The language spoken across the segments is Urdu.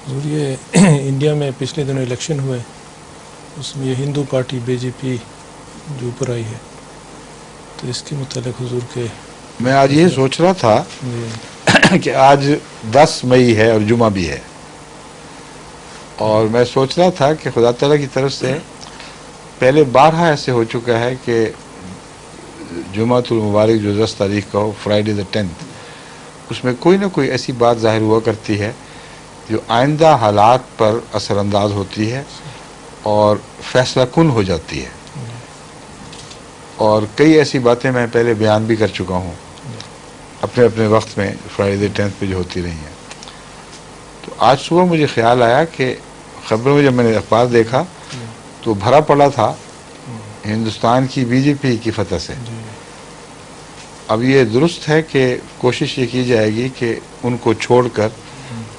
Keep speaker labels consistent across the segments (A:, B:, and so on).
A: حضور یہ انڈیا میں پچھلے دنوں الیکشن ہوئے، اس میں یہ ہندو پارٹی بی جے پی جو اوپر آئی ہے، تو اس کے متعلق حضور کے
B: میں آج یہ سوچ رہا تھا
A: جی
B: کہ آج 10 مئی ہے اور جمعہ بھی ہے، اور میں سوچ رہا تھا کہ خدا تعالیٰ کی طرف سے پہلے بارہا ایسے ہو چکا ہے کہ جمعۃ المبارک جو 10 تاریخ کا ہو، فرائیڈے دا 10th، اس میں کوئی نہ کوئی ایسی بات ظاہر ہوا کرتی ہے جو آئندہ حالات پر اثر انداز ہوتی ہے اور فیصلہ کن ہو جاتی ہے، اور کئی ایسی باتیں میں پہلے بیان بھی کر چکا ہوں اپنے اپنے وقت میں فرائیڈے 10th پہ جو ہوتی رہی ہیں۔ تو آج صبح مجھے خیال آیا کہ خبروں میں جب میں نے اخبار دیکھا تو بھرا پڑا تھا ہندوستان کی بی جے پی کی فتح سے۔
A: جی
B: اب یہ درست ہے کہ کوشش یہ کی جائے گی کہ ان کو چھوڑ کر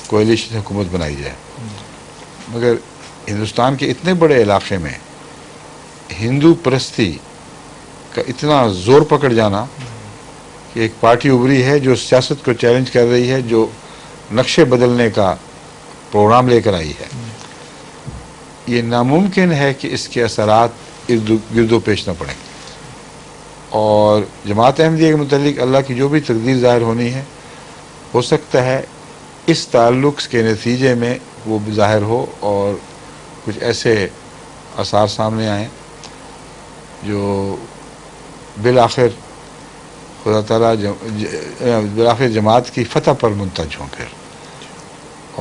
B: کولیشن حکومت بنائی جائے، مگر ہندوستان کے اتنے بڑے علاقے میں ہندو پرستی کا اتنا زور پکڑ جانا کہ ایک پارٹی ابھری ہے جو سیاست کو چیلنج کر رہی ہے، جو نقشے بدلنے کا پروگرام لے کر آئی ہے، یہ ناممکن ہے کہ اس کے اثرات ارد گرد و پیش نہ پڑیں، اور جماعت احمدیہ کے متعلق اللہ کی جو بھی تقدیر ظاہر ہونی ہے، ہو سکتا ہے اس تعلق کے نتیجے میں وہ ظاہر ہو اور کچھ ایسے آثار سامنے آئیں جو بالآخر خدا تعالیٰ بالآخر جماعت کی فتح پر منتج ہوں پھر،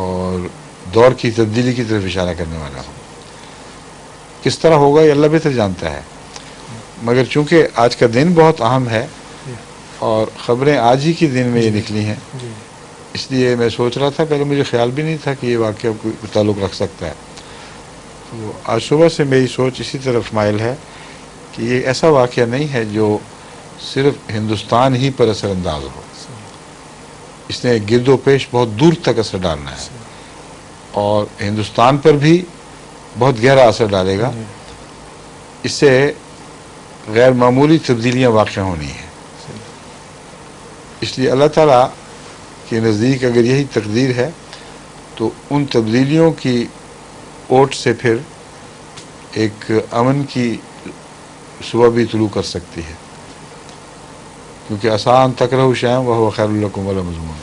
B: اور دور کی تبدیلی کی طرف اشارہ کرنے والا ہوں۔ کس طرح ہوگا یہ اللہ بہتر جانتا ہے، مگر چونکہ آج کا دن بہت اہم ہے اور خبریں آج ہی کے دن میں یہ نکلی ہیں،
A: جی
B: اس لیے میں سوچ رہا تھا، پہلے مجھے خیال بھی نہیں تھا کہ یہ واقعہ کوئی تعلق رکھ سکتا ہے، تو آج صبح سے میری سوچ اسی طرف مائل ہے کہ یہ ایسا واقعہ نہیں ہے جو صرف ہندوستان ہی پر اثر انداز ہو، اس نے گرد و پیش بہت دور تک اثر ڈالنا ہے اور ہندوستان پر بھی بہت گہرا اثر ڈالے گا، اس سے غیر معمولی تبدیلیاں واقع ہونی ہیں۔ اس لیے اللہ تعالیٰ کے نزدیک اگر یہی تقدیر ہے تو ان تبدیلیوں کی اوٹ سے پھر ایک امن کی صبح بھی طلوع کر سکتی ہے، کیونکہ آسان تکرہ شیئا وہو خیر لکم ولا مضمون۔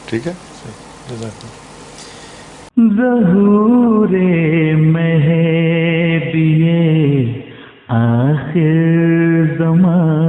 B: ٹھیک ہے،
A: جزاک اللہ۔
C: ظہور مہدی آخر زمان